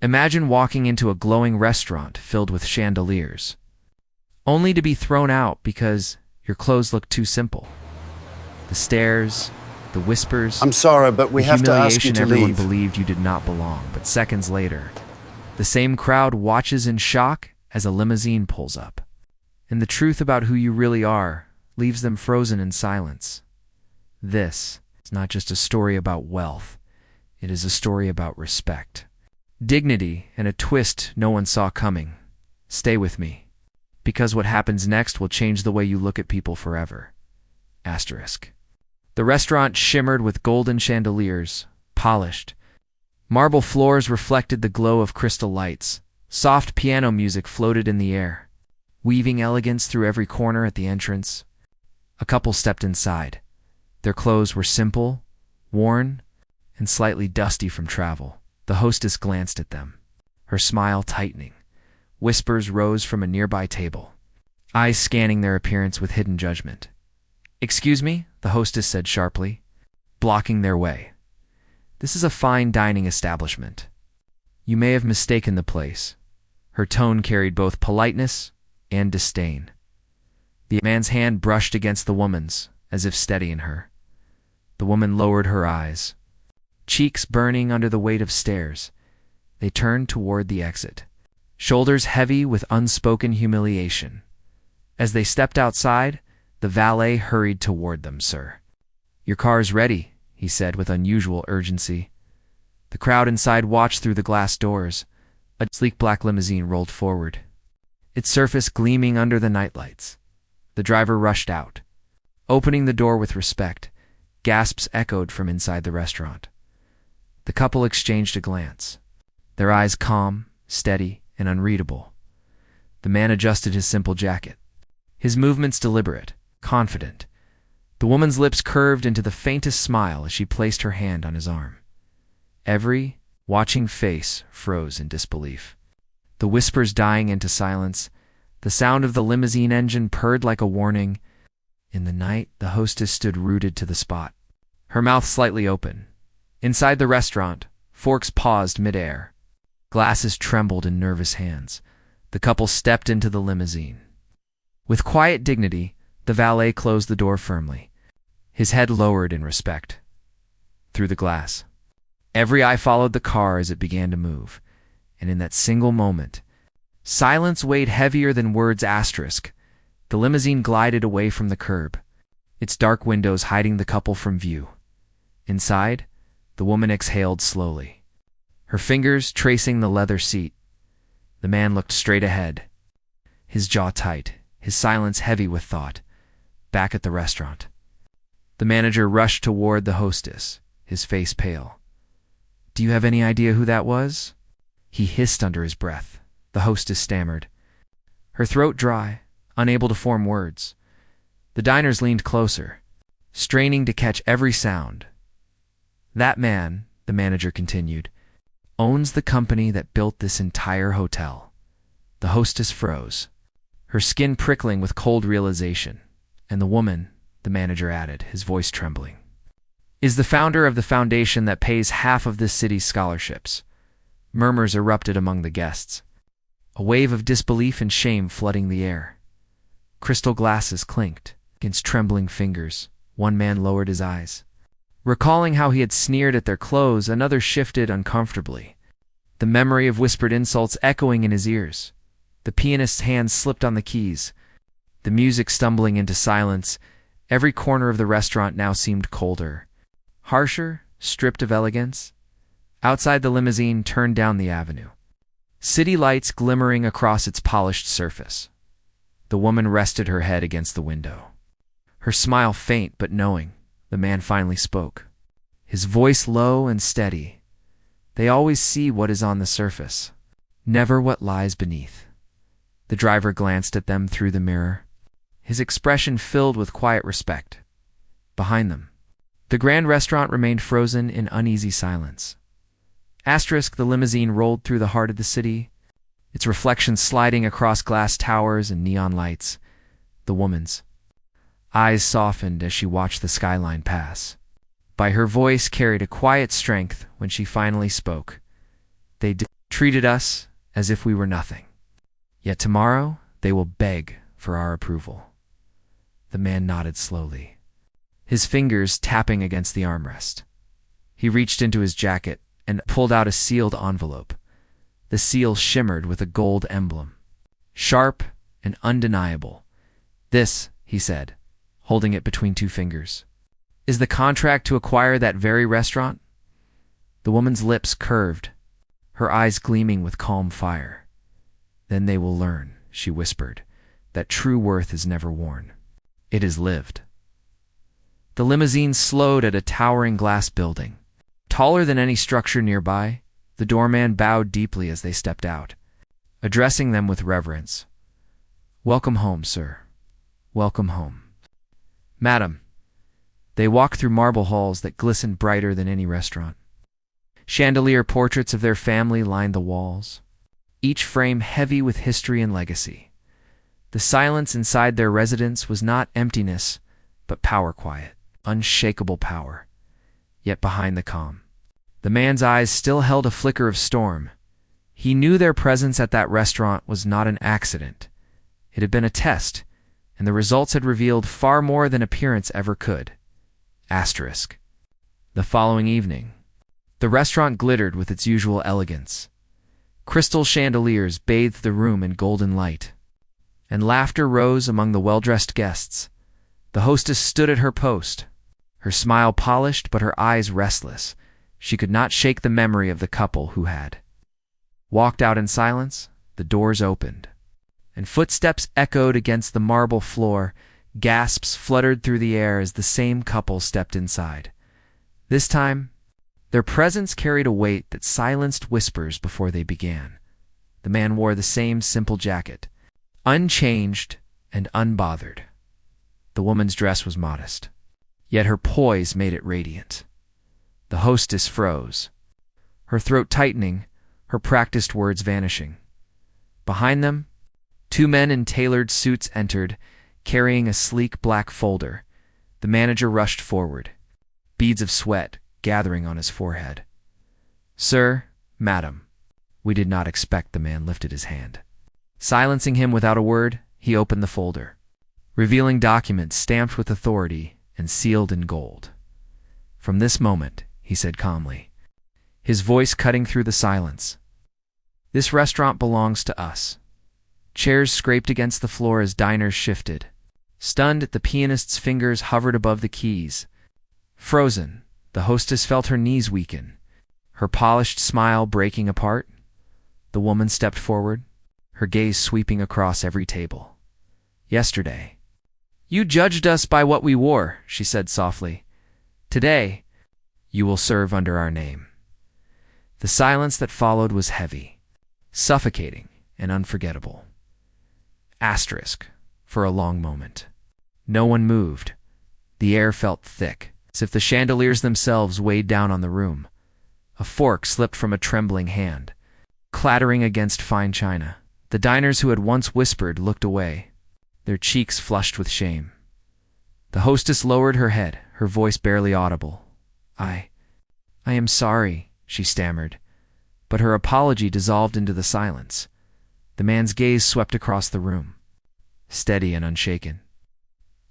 Imagine walking into a glowing restaurant filled with chandeliers, only to be thrown out because your clothes look too simple. The stares, the whispers, I'm sorry, but we the have to ask you humiliation to everyone leave. believed you did not belong, but seconds later, the same crowd watches in shock as a limousine pulls up. And the truth about who you really are leaves them frozen in silence. This is not just a story about wealth. It is a story about respect, dignity, and a twist no one saw coming. Stay with me, because what happens next will change the way you look at people forever. Asterisk. The restaurant shimmered with golden chandeliers, polished. Marble floors reflected the glow of crystal lights. Soft piano music floated in the air, weaving elegance through every corner at the entrance. A couple stepped inside. Their clothes were simple, worn, and slightly dusty from travel. The hostess glanced at them, her smile tightening. Whispers rose from a nearby table, eyes scanning their appearance with hidden judgment. "Excuse me," the hostess said sharply, blocking their way. "This is a fine dining establishment. You may have mistaken the place." Her tone carried both politeness and disdain. The man's hand brushed against the woman's, as if steadying her. The woman lowered her eyes, cheeks burning under the weight of stares. They turned toward the exit, shoulders heavy with unspoken humiliation. As they stepped outside, the valet hurried toward them. "Sir, your car's ready," he said with unusual urgency. The crowd inside watched through the glass doors. A sleek black limousine rolled forward, its surface gleaming under the nightlights. The driver rushed out, opening the door with respect. Gasps echoed from inside the restaurant. The couple exchanged a glance, their eyes calm, steady, and unreadable. The man adjusted his simple jacket, his movements deliberate, confident. The woman's lips curved into the faintest smile as she placed her hand on his arm. Every watching face froze in disbelief, the whispers dying into silence. The sound of the limousine engine purred like a warning. In the night, the hostess stood rooted to the spot, her mouth slightly open. Inside the restaurant, forks paused midair. Glasses trembled in nervous hands. The couple stepped into the limousine. With quiet dignity, the valet closed the door firmly, his head lowered in respect. Through the glass, every eye followed the car as it began to move, and in that single moment, silence weighed heavier than words. Asterisk. The limousine glided away from the curb, its dark windows hiding the couple from view. Inside, the woman exhaled slowly, her fingers tracing the leather seat. The man looked straight ahead, his jaw tight, his silence heavy with thought. Back at the restaurant, the manager rushed toward the hostess, his face pale. "Do you have any idea who that was?" he hissed under his breath. The hostess stammered, her throat dry, unable to form words. The diners leaned closer, straining to catch every sound. "That man," the manager continued, "owns the company that built this entire hotel." The hostess froze, her skin prickling with cold realization. "And the woman," the manager added, his voice trembling, "is the founder of the foundation that pays half of this city's scholarships." Murmurs erupted among the guests, a wave of disbelief and shame flooding the air. Crystal glasses clinked against trembling fingers. One man lowered his eyes, recalling how he had sneered at their clothes. Another shifted uncomfortably, the memory of whispered insults echoing in his ears. The pianist's hands slipped on the keys, the music stumbling into silence. Every corner of the restaurant now seemed colder, harsher, stripped of elegance. Outside, the limousine turned down the avenue, city lights glimmering across its polished surface. The woman rested her head against the window, her smile faint but knowing. The man finally spoke, his voice low and steady. "They always see what is on the surface, never what lies beneath." The driver glanced at them through the mirror, his expression filled with quiet respect. Behind them, the grand restaurant remained frozen in uneasy silence. Asterisk. The limousine rolled through the heart of the city, its reflection sliding across glass towers and neon lights. The woman's eyes softened as she watched the skyline pass. By her voice carried a quiet strength when she finally spoke. "They did treated us as if we were nothing. Yet tomorrow they will beg for our approval." The man nodded slowly, his fingers tapping against the armrest. He reached into his jacket and pulled out a sealed envelope. The seal shimmered with a gold emblem, sharp and undeniable. "This," he said, holding it between two fingers, "is the contract to acquire that very restaurant?" The woman's lips curved, her eyes gleaming with calm fire. "Then they will learn," she whispered, "that true worth is never worn. It is lived." The limousine slowed at a towering glass building. Taller than any structure nearby, the doorman bowed deeply as they stepped out, addressing them with reverence. "Welcome home, sir. Welcome home." "Madam." They walked through marble halls that glistened brighter than any restaurant. Chandelier portraits of their family lined the walls, each frame heavy with history and legacy. The silence inside their residence was not emptiness, but power quiet, unshakable power. Yet behind the calm, the man's eyes still held a flicker of storm. He knew their presence at that restaurant was not an accident. It had been a test, and the results had revealed far more than appearance ever could. Asterisk. The following evening, the restaurant glittered with its usual elegance. Crystal chandeliers bathed the room in golden light, and laughter rose among the well-dressed guests. The hostess stood at her post, her smile polished but her eyes restless. She could not shake the memory of the couple who had walked out in silence. The doors opened, and footsteps echoed against the marble floor. Gasps fluttered through the air as the same couple stepped inside. This time, their presence carried a weight that silenced whispers before they began. The man wore the same simple jacket, unchanged and unbothered. The woman's dress was modest, yet her poise made it radiant. The hostess froze, her throat tightening, her practiced words vanishing. Behind them, two men in tailored suits entered, carrying a sleek black folder. The manager rushed forward, beads of sweat gathering on his forehead. "Sir, madam, we did not expect." The man lifted his hand. Silencing him without a word, he opened the folder, revealing documents stamped with authority and sealed in gold. "From this moment," he said calmly, his voice cutting through the silence, "this restaurant belongs to us." Chairs scraped against the floor as diners shifted. Stunned, the pianist's fingers hovered above the keys. Frozen, the hostess felt her knees weaken, her polished smile breaking apart. The woman stepped forward, her gaze sweeping across every table. "Yesterday, you judged us by what we wore," she said softly. "Today, you will serve under our name." The silence that followed was heavy, suffocating, and unforgettable. Asterisk. For a long moment, no one moved. The air felt thick, as if the chandeliers themselves weighed down on the room. A fork slipped from a trembling hand, clattering against fine china. The diners who had once whispered looked away, their cheeks flushed with shame. The hostess lowered her head, her voice barely audible. I am sorry," she stammered, but her apology dissolved into the silence. The man's gaze swept across the room, steady and unshaken.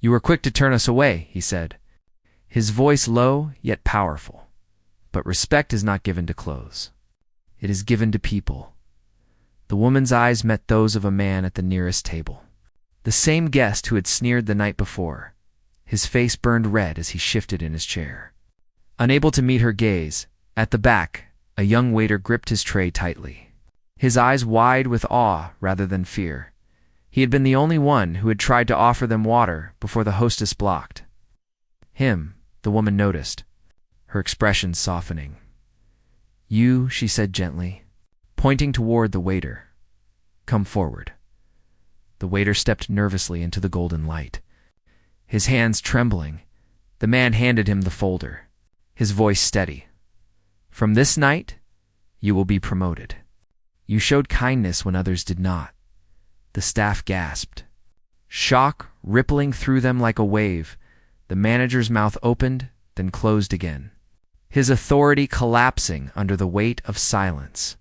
"You were quick to turn us away," he said, his voice low yet powerful. "But respect is not given to clothes. It is given to people." The woman's eyes met those of a man at the nearest table, the same guest who had sneered the night before. His face burned red as he shifted in his chair. Unable to meet her gaze, at the back, a young waiter gripped his tray tightly, his eyes wide with awe rather than fear. He had been the only one who had tried to offer them water before the hostess blocked. Him, the woman noticed, her expression softening. "You," she said gently, pointing toward the waiter. "Come forward." The waiter stepped nervously into the golden light, his hands trembling. The man handed him the folder, his voice steady. "From this night, you will be promoted. You showed kindness when others did not." The staff gasped, shock rippling through them like a wave. The manager's mouth opened, then closed again, his authority collapsing under the weight of silence.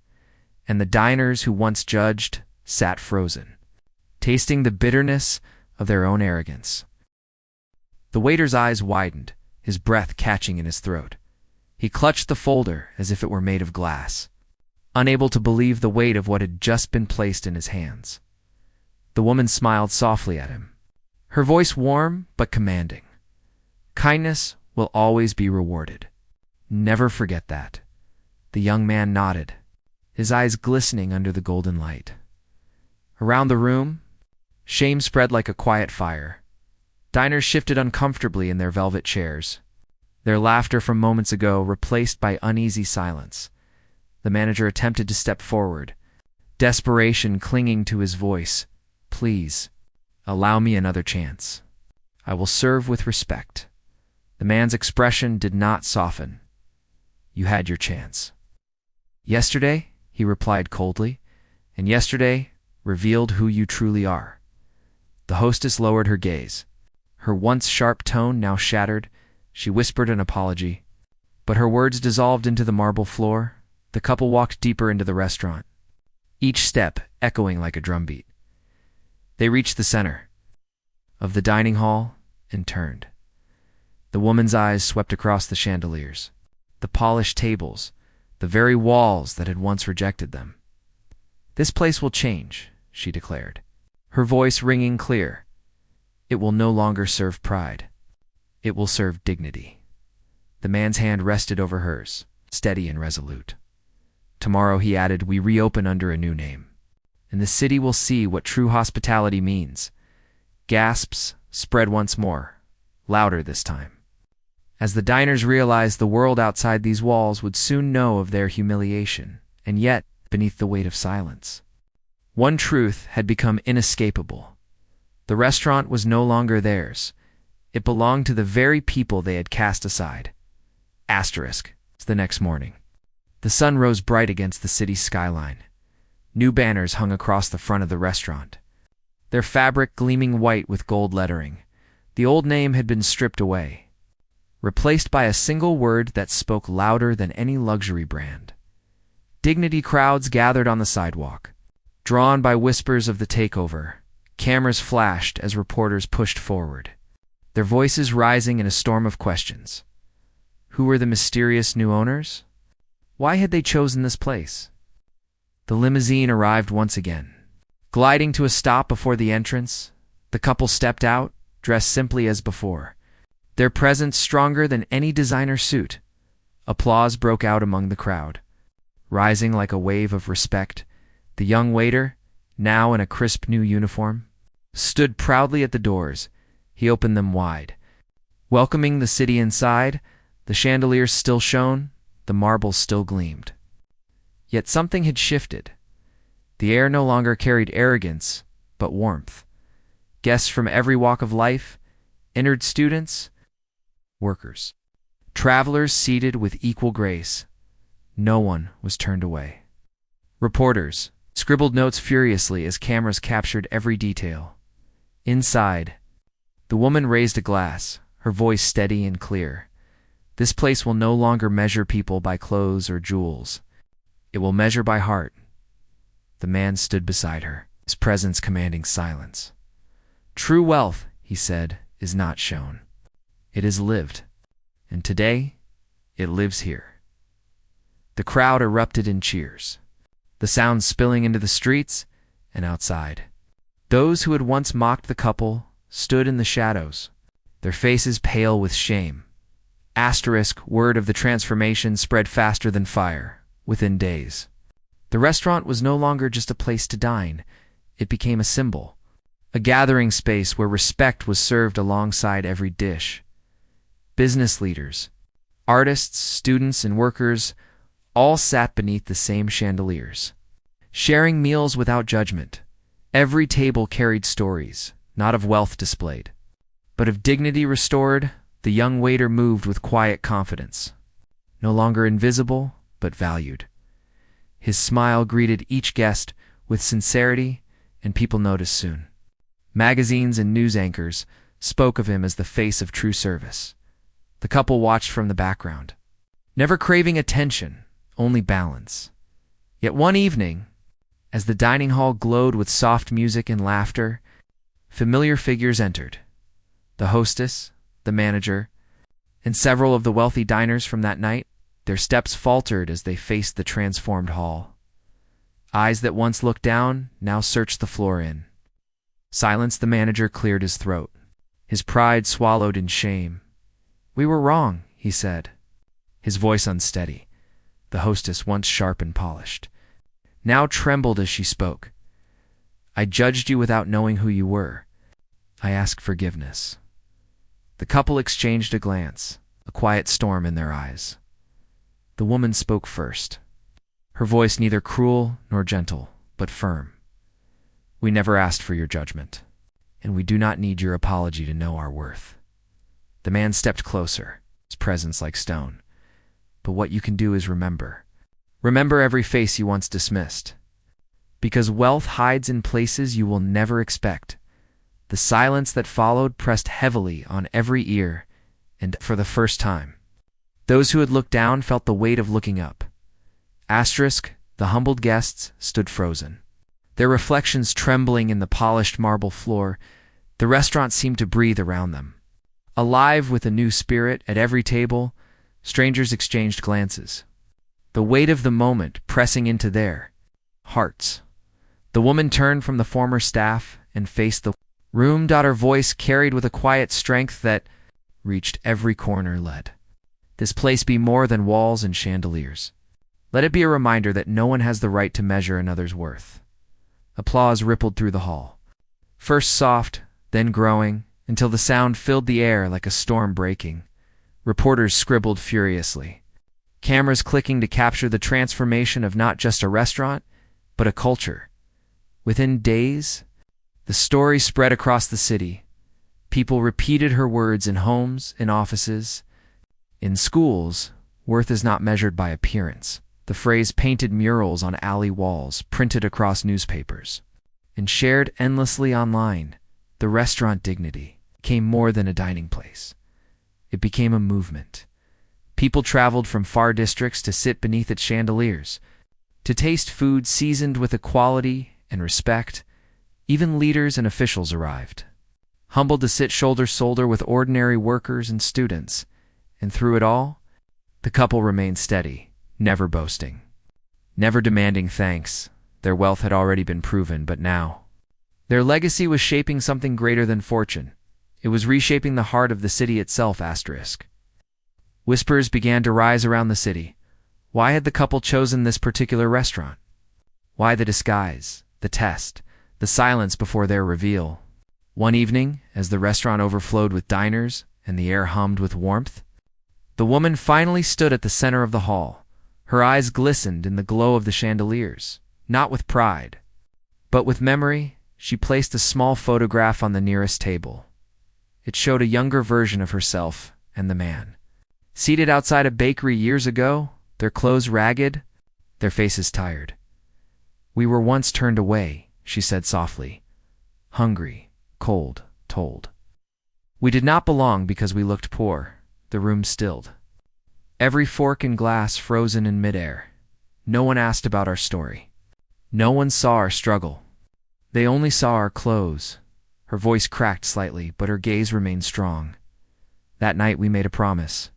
and the diners who once judged sat frozen, tasting the bitterness of their own arrogance. The waiter's eyes widened, his breath catching in his throat. He clutched the folder as if it were made of glass, unable to believe the weight of what had just been placed in his hands. The woman smiled softly at him, her voice warm but commanding. Kindness will always be rewarded. Never forget that. The young man nodded, his eyes glistening under the golden light. Around the room, shame spread like a quiet fire. Diners shifted uncomfortably in their velvet chairs, their laughter from moments ago replaced by uneasy silence. The manager attempted to step forward, desperation clinging to his voice. "Please, allow me another chance. I will serve with respect." The man's expression did not soften. "You had your chance." "Yesterday," he replied coldly, "and yesterday revealed who you truly are." The hostess lowered her gaze. Her once sharp tone now shattered. She whispered an apology, but her words dissolved into the marble floor. The couple walked deeper into the restaurant, each step echoing like a drumbeat. They reached the center of the dining hall and turned. The woman's eyes swept across the chandeliers, the polished tables, the very walls that had once rejected them. "This place will change," she declared, her voice ringing clear. "It will no longer serve pride. It will serve dignity." The man's hand rested over hers, steady and resolute. "Tomorrow," he added, "we reopen under a new name, and the city will see what true hospitality means." Gasps spread once more, louder this time, as the diners realized the world outside these walls would soon know of their humiliation, and yet, beneath the weight of silence, one truth had become inescapable. The restaurant was no longer theirs. It belonged to the very people they had cast aside. The next morning, the sun rose bright against the city's skyline. New banners hung across the front of the restaurant, their fabric gleaming white with gold lettering. The old name had been stripped away, replaced by a single word that spoke louder than any luxury brand. Dignity. Crowds gathered on the sidewalk, drawn by whispers of the takeover. Cameras flashed as reporters pushed forward, their voices rising in a storm of questions. Who were the mysterious new owners? Why had they chosen this place? The limousine arrived once again. Gliding to a stop before the entrance, the couple stepped out, dressed simply as before, their presence stronger than any designer suit. Applause broke out among the crowd. Rising like a wave of respect, the young waiter, now in a crisp new uniform, stood proudly at the doors. He opened them wide, welcoming the city inside. The chandeliers still shone, the marbles still gleamed. Yet something had shifted. The air no longer carried arrogance, but warmth. Guests from every walk of life entered, students, workers, travelers seated with equal grace. No one was turned away. Reporters scribbled notes furiously as cameras captured every detail. Inside, the woman raised a glass, her voice steady and clear. "This place will no longer measure people by clothes or jewels. It will measure by heart." The man stood beside her, his presence commanding silence. "True wealth," he said, "is not shown. It is lived. And today, it lives here." The crowd erupted in cheers, the sound spilling into the streets and outside. Those who had once mocked the couple stood in the shadows, their faces pale with shame. Word of the transformation spread faster than fire. Within days, the restaurant was no longer just a place to dine. It became a symbol, a gathering space where respect was served alongside every dish. Business leaders, artists, students, and workers all sat beneath the same chandeliers, sharing meals without judgment. Every table carried stories, not of wealth displayed, but of dignity restored. The young waiter moved with quiet confidence, no longer invisible, but valued. His smile greeted each guest with sincerity, and people noticed soon. Magazines and news anchors spoke of him as the face of true service. The couple watched from the background, never craving attention, only balance. Yet one evening, as the dining hall glowed with soft music and laughter, familiar figures entered. The hostess, the manager, and several of the wealthy diners from that night. Their steps faltered as they faced the transformed hall. Eyes that once looked down now searched the floor in. Silence, the manager cleared his throat, his pride swallowed in shame. "We were wrong," he said, his voice unsteady. The hostess, once sharp and polished, now trembled as she spoke. "I judged you without knowing who you were. I ask forgiveness." The couple exchanged a glance, a quiet storm in their eyes. The woman spoke first, her voice neither cruel nor gentle, but firm. "We never asked for your judgment, and we do not need your apology to know our worth." The man stepped closer, his presence like stone. "But what you can do is remember. Remember every face you once dismissed. Because wealth hides in places you will never expect." The silence that followed pressed heavily on every ear, and for the first time, those who had looked down felt the weight of looking up. Asterisk, the humbled guests stood frozen, their reflections trembling in the polished marble floor. The restaurant seemed to breathe around them. Alive with a new spirit at every table, strangers exchanged glances, the weight of the moment pressing into their hearts. The woman turned from the former staff and faced the room. Her voice carried with a quiet strength that reached every corner. "Let this place be more than walls and chandeliers. Let it be a reminder that no one has the right to measure another's worth." Applause rippled through the hall, first soft, then growing, until the sound filled the air like a storm breaking. Reporters scribbled furiously, cameras clicking to capture the transformation of not just a restaurant, but a culture. Within days, the story spread across the city. People repeated her words in homes, in offices, in schools. "Worth is not measured by appearance." The phrase painted murals on alley walls, printed across newspapers, and shared endlessly online. The restaurant dignity became more than a dining place. It became a movement. People traveled from far districts to sit beneath its chandeliers, to taste food seasoned with equality and respect. Even leaders and officials arrived, humbled to sit shoulder to shoulder with ordinary workers and students. And through it all, the couple remained steady, never boasting, never demanding thanks. Their wealth had already been proven, but now their legacy was shaping something greater than fortune. It was reshaping the heart of the city itself. Asterisk. Whispers began to rise around the city. Why had the couple chosen this particular restaurant? Why the disguise, the test, the silence before their reveal? One evening, as the restaurant overflowed with diners and the air hummed with warmth, the woman finally stood at the center of the hall. Her eyes glistened in the glow of the chandeliers, not with pride, but with memory. She placed a small photograph on the nearest table. It showed a younger version of herself and the man, seated outside a bakery years ago, their clothes ragged, their faces tired. "We were once turned away," she said softly, "hungry, cold, told. We did not belong because we looked poor." The room stilled, every fork and glass frozen in midair. No one asked about our story. No one saw our struggle. They only saw our clothes. Her voice cracked slightly, but her gaze remained strong. That night we made a promise.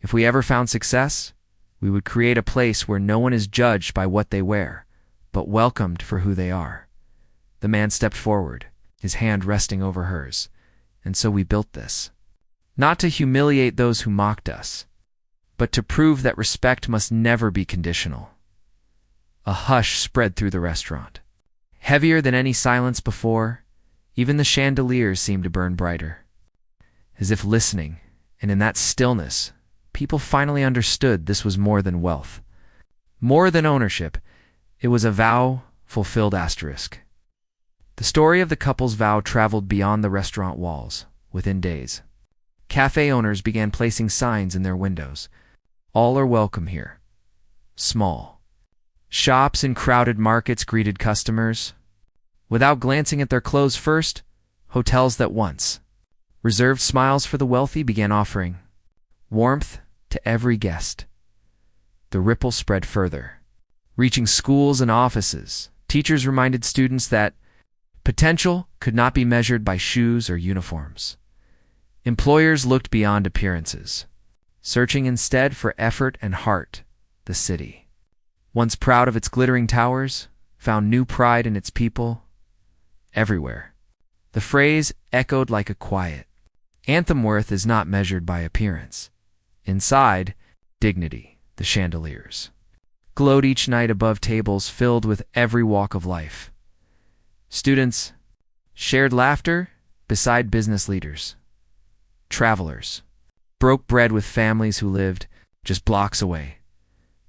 If we ever found success, we would create a place where no one is judged by what they wear, but welcomed for who they are. The man stepped forward, his hand resting over hers. "And so we built this. Not to humiliate those who mocked us, but to prove that respect must never be conditional." A hush spread through the restaurant, heavier than any silence before. Even the chandeliers seemed to burn brighter, as if listening, and in that stillness, people finally understood this was more than wealth, more than ownership. It was a vow fulfilled. Asterisk. The story of the couple's vow traveled beyond the restaurant walls. Within days, cafe owners began placing signs in their windows. "All are welcome here." Small shops and crowded markets greeted customers. Without glancing at their clothes first, hotels that once reserved smiles for the wealthy began offering warmth to every guest. The ripple spread further, Reaching schools and offices, teachers reminded students that potential could not be measured by shoes or uniforms. Employers looked beyond appearances, searching instead for effort and heart. The city, once proud of its glittering towers, found new pride in its people everywhere. The phrase echoed like a quiet anthem: worth is not measured by appearance. Inside, dignity, the chandeliers, glowed each night above tables filled with every walk of life. Students shared laughter beside business leaders. Travelers broke bread with families who lived just blocks away.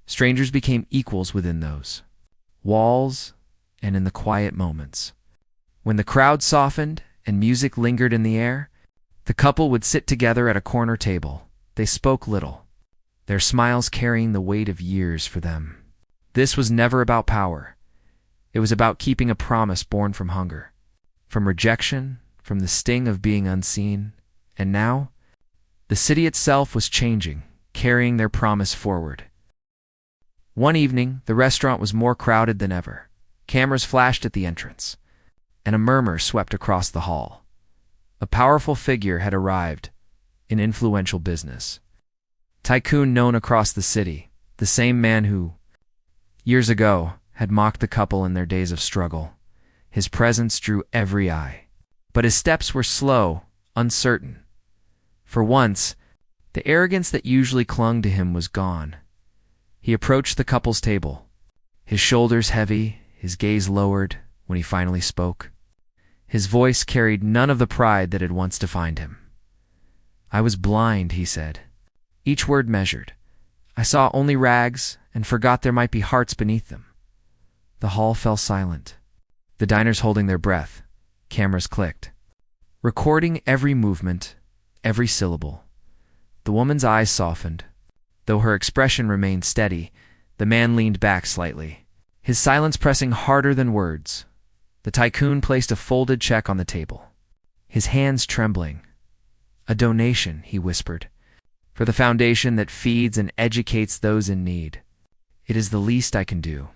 Strangers became equals within those walls and in the quiet moments. When the crowd softened and music lingered in the air, the couple would sit together at a corner table. They spoke little, their smiles carrying the weight of years for them. This was never about power. It was about keeping a promise born from hunger, from rejection, from the sting of being unseen. And now, the city itself was changing, carrying their promise forward. One evening, the restaurant was more crowded than ever. Cameras flashed at the entrance, and a murmur swept across the hall. A powerful figure had arrived in influential business. Tycoon known across the city, the same man who, years ago, had mocked the couple in their days of struggle. His presence drew every eye. But his steps were slow, uncertain. For once, the arrogance that usually clung to him was gone. He approached the couple's table, his shoulders heavy, his gaze lowered when he finally spoke. His voice carried none of the pride that had once defined him. "I was blind," he said, each word measured. "I saw only rags and forgot there might be hearts beneath them." The hall fell silent, the diners holding their breath. Cameras clicked, recording every movement, every syllable. The woman's eyes softened. Though her expression remained steady, the man leaned back slightly, his silence pressing harder than words. The tycoon placed a folded check on the table, his hands trembling. "A donation," he whispered, "for the foundation that feeds and educates those in need. It is the least I can do."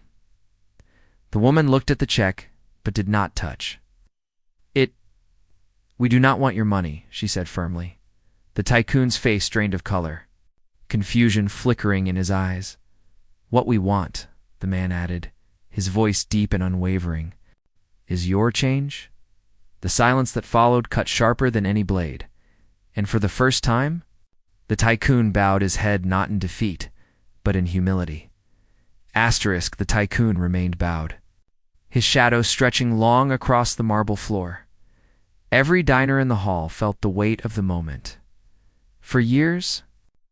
The woman looked at the check, but did not touch. "We do not want your money," she said firmly. The tycoon's face drained of color, confusion flickering in his eyes. "What we want," the man added, his voice deep and unwavering, "is your change." The silence that followed cut sharper than any blade, and for the first time, the tycoon bowed his head not in defeat, but in humility. The tycoon remained bowed, his shadow stretching long across the marble floor. Every diner in the hall felt the weight of the moment. For years,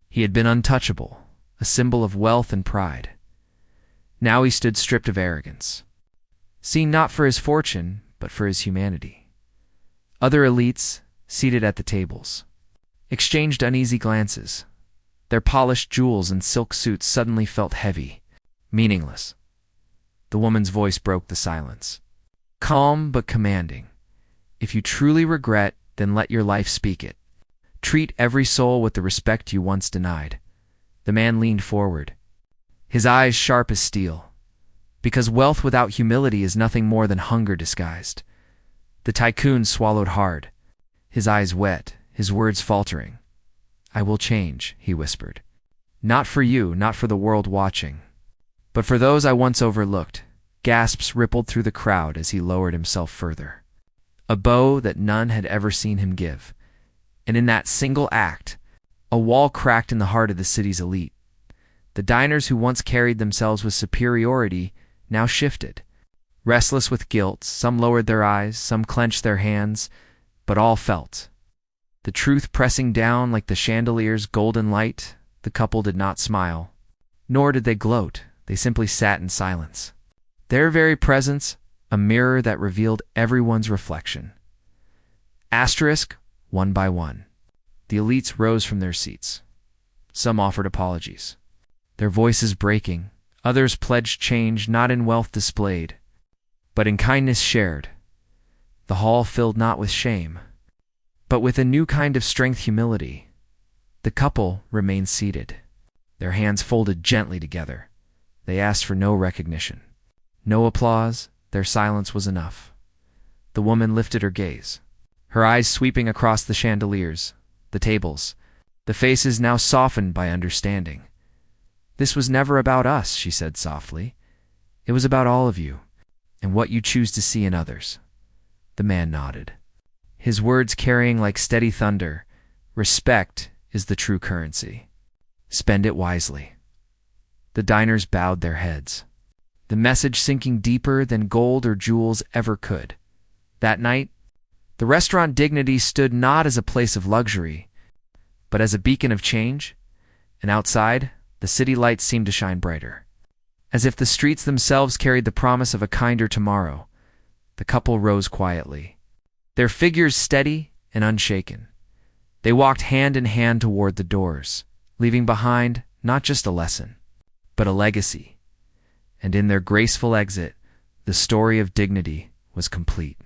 he had been untouchable, a symbol of wealth and pride. Now he stood stripped of arrogance, seen not for his fortune, but for his humanity. Other elites, seated at the tables, exchanged uneasy glances. Their polished jewels and silk suits suddenly felt heavy, meaningless. The woman's voice broke the silence, calm but commanding. "If you truly regret, then let your life speak it. Treat every soul with the respect you once denied." The man leaned forward, his eyes sharp as steel, because wealth without humility is nothing more than hunger disguised. The tycoon swallowed hard, his eyes wet, his words faltering. "I will change," he whispered. "Not for you, not for the world watching, but for those I once overlooked." Gasps rippled through the crowd as he lowered himself further, a bow that none had ever seen him give. And in that single act, a wall cracked in the heart of the city's elite. The diners who once carried themselves with superiority now shifted. Restless with guilt, some lowered their eyes, some clenched their hands, but all felt the truth pressing down like the chandelier's golden light. The couple did not smile, nor did they gloat. They simply sat in silence, their very presence a mirror that revealed everyone's reflection. One by one, the elites rose from their seats. Some offered apologies, their voices breaking. Others pledged change not in wealth displayed, but in kindness shared. The hall filled not with shame, but with a new kind of strength, humility. The couple remained seated, their hands folded gently together, They asked for no recognition. No applause, their silence was enough. The woman lifted her gaze, her eyes sweeping across the chandeliers, the tables, the faces now softened by understanding. "This was never about us," she said softly. "It was about all of you, and what you choose to see in others." The man nodded, his words carrying like steady thunder, "Respect is the true currency. Spend it wisely." The diners bowed their heads, the message sinking deeper than gold or jewels ever could. That night, the restaurant Dignity stood not as a place of luxury, but as a beacon of change, and outside, the city lights seemed to shine brighter. As if the streets themselves carried the promise of a kinder tomorrow, the couple rose quietly, their figures steady and unshaken. They walked hand in hand toward the doors, leaving behind not just a lesson, but a legacy. And in their graceful exit, the story of Dignity was complete.